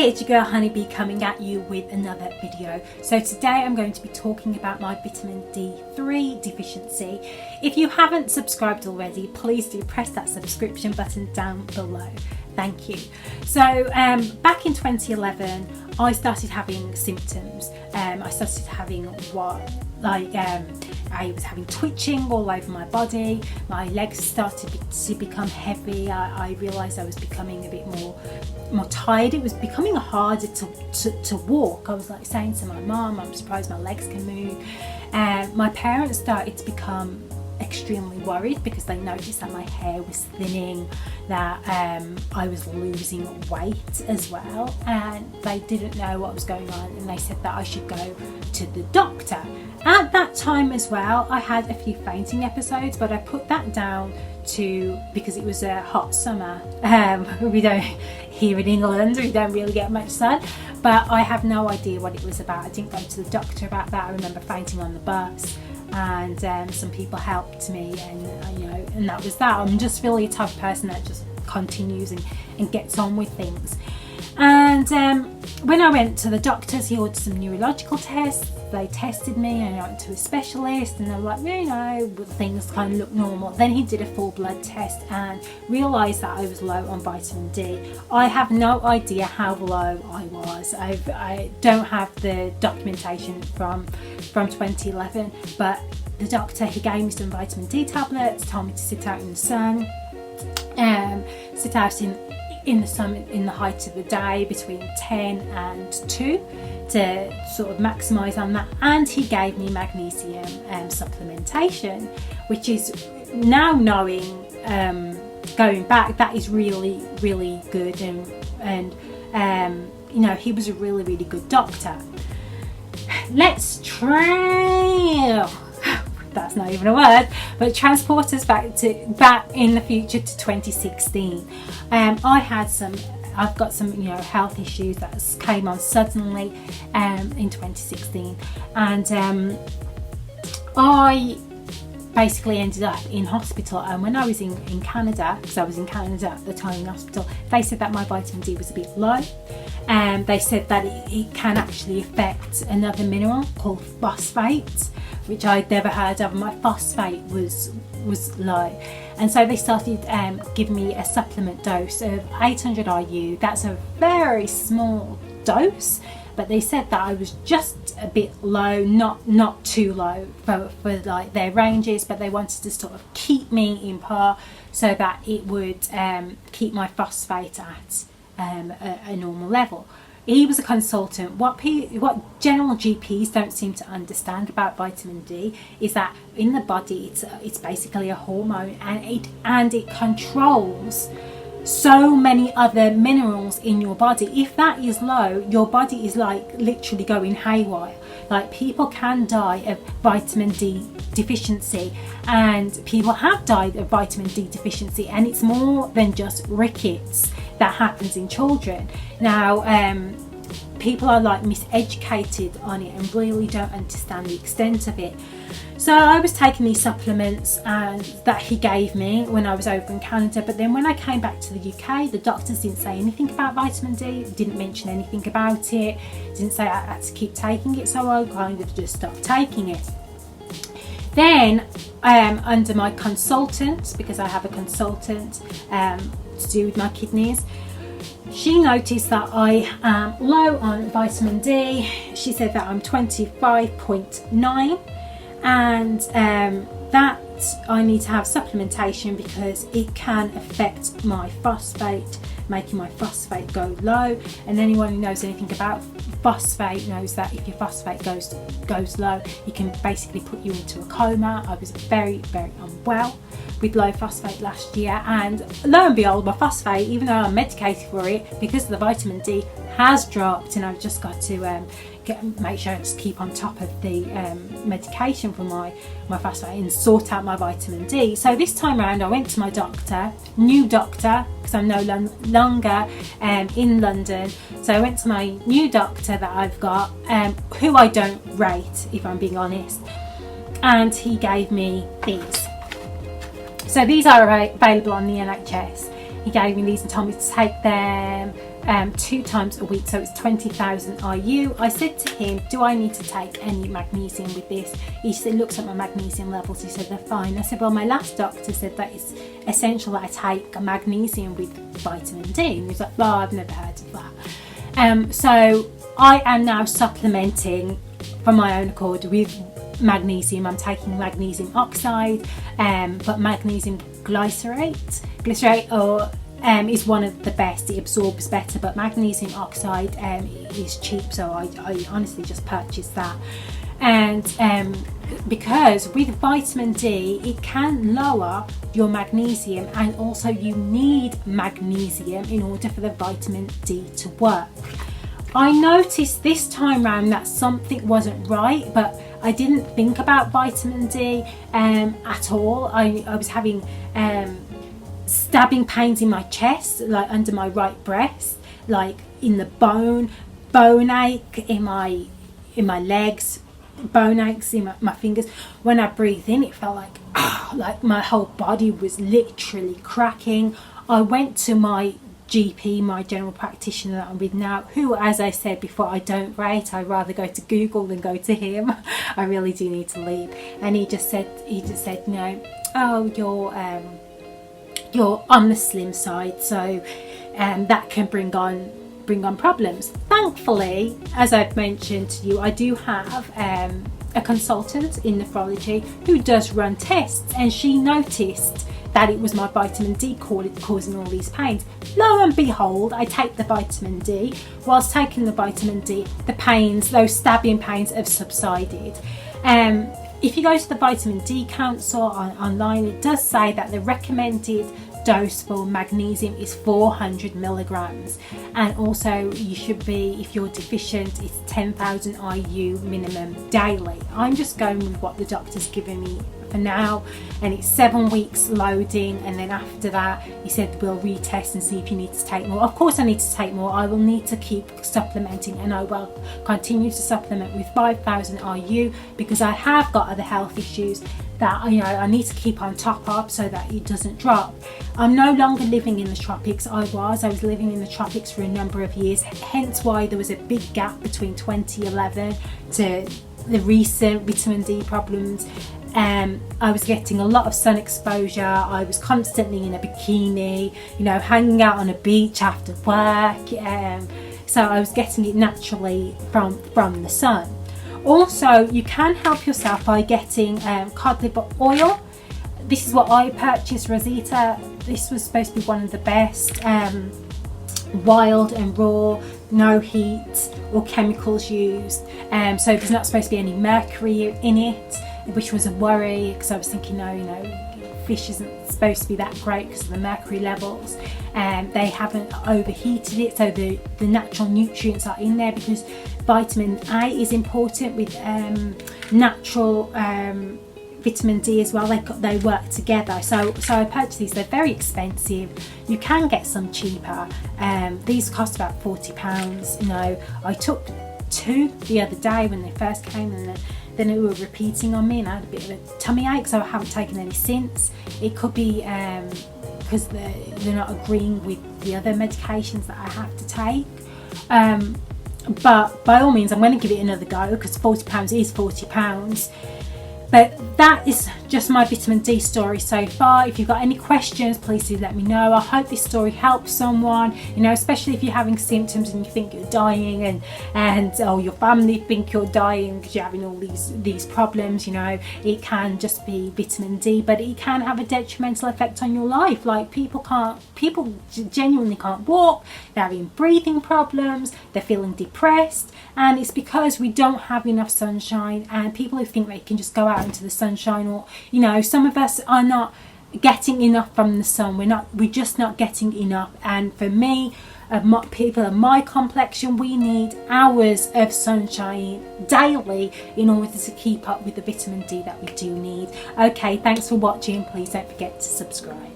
it's your girl Honeybee coming at you with another video. So today I'm going to be talking about my vitamin D3 deficiency. If you haven't subscribed already, please do press that subscription button down below. Thank you. So back in 2011 I started having symptoms. I started having I was having twitching all over my body. My legs started to become heavy. I realised I was becoming a bit more tired. It was becoming harder to walk. I was like saying to my mum, I'm surprised my legs can move. My parents started to become extremely worried because they noticed that my hair was thinning, that I was losing weight as well, and they didn't know what was going on, and they said that I should go to the doctor. At that time as well I had a few fainting episodes, but I put that down to because it was a hot summer. We don't, here in England we don't really get much sun, but I have no idea what it was about. I didn't go to the doctor about that. I remember fainting on the bus, and some people helped me, and that was that. I'm just really a type of person that just continues and gets on with things. And when I went to the doctors, he ordered some neurological tests. They tested me, and I went to a specialist, and they were like, things kind of look normal. Then he did a full blood test and realised that I was low on vitamin D. I have no idea how low I was. I don't have the documentation from 2011, but the doctor, he gave me some vitamin D tablets, told me to sit out in the sun, sit out in the sun in the height of the day between 10 and 2 to sort of maximise on that. And he gave me magnesium supplementation, which is, now knowing, going back, that is really good, and he was a really good doctor. Let's try, that's not even a word, but transport us back in the future to 2016. I've got some health issues that came on suddenly in 2016, and I basically ended up in hospital. And when I was in Canada, because I was in Canada at the time in hospital, they said that my vitamin D was a bit low. They said that it can actually affect another mineral called phosphate, which I'd never heard of. My phosphate was low, and so they started giving me a supplement dose of 800 IU. That's a very small dose, but they said that I was just a bit low, not too low for like their ranges, but they wanted to sort of keep me in par so that it would keep my phosphate at a normal level. He was a consultant. What general GPs don't seem to understand about vitamin D is that in the body it's basically a hormone, and it controls so many other minerals in your body. If that is low, your body is like literally going haywire. Like, people can die of vitamin D deficiency, and people have died of vitamin D deficiency, and it's more than just rickets that happens in children. Now people are like miseducated on it and really don't understand the extent of it. So I was taking these supplements that he gave me when I was over in Canada, but then when I came back to the UK, the doctors didn't say anything about vitamin D, didn't mention anything about it, didn't say I had to keep taking it, so I kind of just stopped taking it. Then under my consultant, because I have a consultant to do with my kidneys, she noticed that I am low on vitamin D. She said that I'm 25.9, and that I need to have supplementation because it can affect my phosphate, making my phosphate go low. And anyone who knows anything about phosphate knows that if your phosphate goes low, it can basically put you into a coma. I was very unwell with low phosphate last year, and lo and behold, my phosphate, even though I'm medicated for it, because of the vitamin D, has dropped, and I've just got to make sure I just keep on top of the medication for my phosphate and sort out my vitamin D. So this time around I went to my doctor, new doctor, because I'm no longer in London. So I went to my new doctor that I've got, who I don't rate, if I'm being honest, and he gave me these. So these are available on the NHS. He gave me these and told me to take them 2 times a week, so it's 20,000 IU. I said to him, do I need to take any magnesium with this? He said, looks at my magnesium levels, he said they're fine. I said, well, my last doctor said that it's essential that I take magnesium with vitamin D. And he was like, well, I've never heard of that. So I am now supplementing from my own accord with magnesium. I'm taking magnesium oxide, but magnesium glycerate is one of the best. It absorbs better, but magnesium oxide is cheap, so I honestly just purchased that. And because with vitamin D, it can lower your magnesium, and also you need magnesium in order for the vitamin D to work. I noticed this time round that something wasn't right, but I didn't think about vitamin D at all. I was having stabbing pains in my chest, like under my right breast, like in the bone ache in my legs, bone aches in my fingers. When I breathed in, it felt like my whole body was literally cracking. I went to my GP, my general practitioner that I'm with now, who, as I said before, I don't rate. I rather go to Google than go to him. I really do need to leave. And he just said, you know, oh, you're on the slim side, so that can bring on problems. Thankfully, as I've mentioned to you, I do have a consultant in nephrology who does run tests, and she noticed that it was my vitamin D causing all these pains. Lo and behold, I take the vitamin D. Whilst taking the vitamin D, the pains, those stabbing pains, have subsided. If you go to the Vitamin D Council online, it does say that the recommended dose for magnesium is 400 milligrams, and also you should be, if you're deficient, it's 10,000 IU minimum daily. I'm just going with what the doctor's given me for now, and it's 7 weeks loading, and then after that he said we'll retest and see if you need to take more. Of course I need to take more. I will need to keep supplementing, and I will continue to supplement with 5,000 IU because I have got other health issues that, you know, I need to keep on top of so that it doesn't drop. I'm no longer living in the tropics. I was living in the tropics for a number of years, hence why there was a big gap between 2011 to the recent vitamin D problems. I was getting a lot of sun exposure. I was constantly in a bikini, you know, hanging out on a beach after work. So I was getting it naturally from the sun. Also, you can help yourself by getting cod liver oil. This is what I purchased, Rosita. This was supposed to be one of the best. Wild and raw, no heat or chemicals used. So there's not supposed to be any mercury in it, which was a worry because I was thinking, no, you know, fish isn't supposed to be that great because of the mercury levels. They haven't overheated it, so the natural nutrients are in there, because vitamin A is important with natural vitamin D as well. They work together. So I purchased these. They're very expensive. You can get some cheaper. These cost about £40. You know, I took 2 the other day when they first came, and then they were repeating on me, and I had a bit of a tummy ache, so I haven't taken any since. It could be because they're not agreeing with the other medications that I have to take. But by all means, I'm going to give it another go, because £40 is £40. But that is just my vitamin D story so far. If you've got any questions, please do let me know. I hope this story helps someone, you know, especially if you're having symptoms and you think you're dying, and your family think you're dying because you're having all these problems. You know, it can just be vitamin D, but it can have a detrimental effect on your life. Like people genuinely can't walk, they're having breathing problems, they're feeling depressed, and it's because we don't have enough sunshine. And people who think they can just go out into the sunshine, or, you know, some of us are not getting enough from the sun. We're just not getting enough. And for me, people of my complexion, we need hours of sunshine daily in order to keep up with the vitamin D that we do need. Okay, thanks for watching. Please don't forget to subscribe.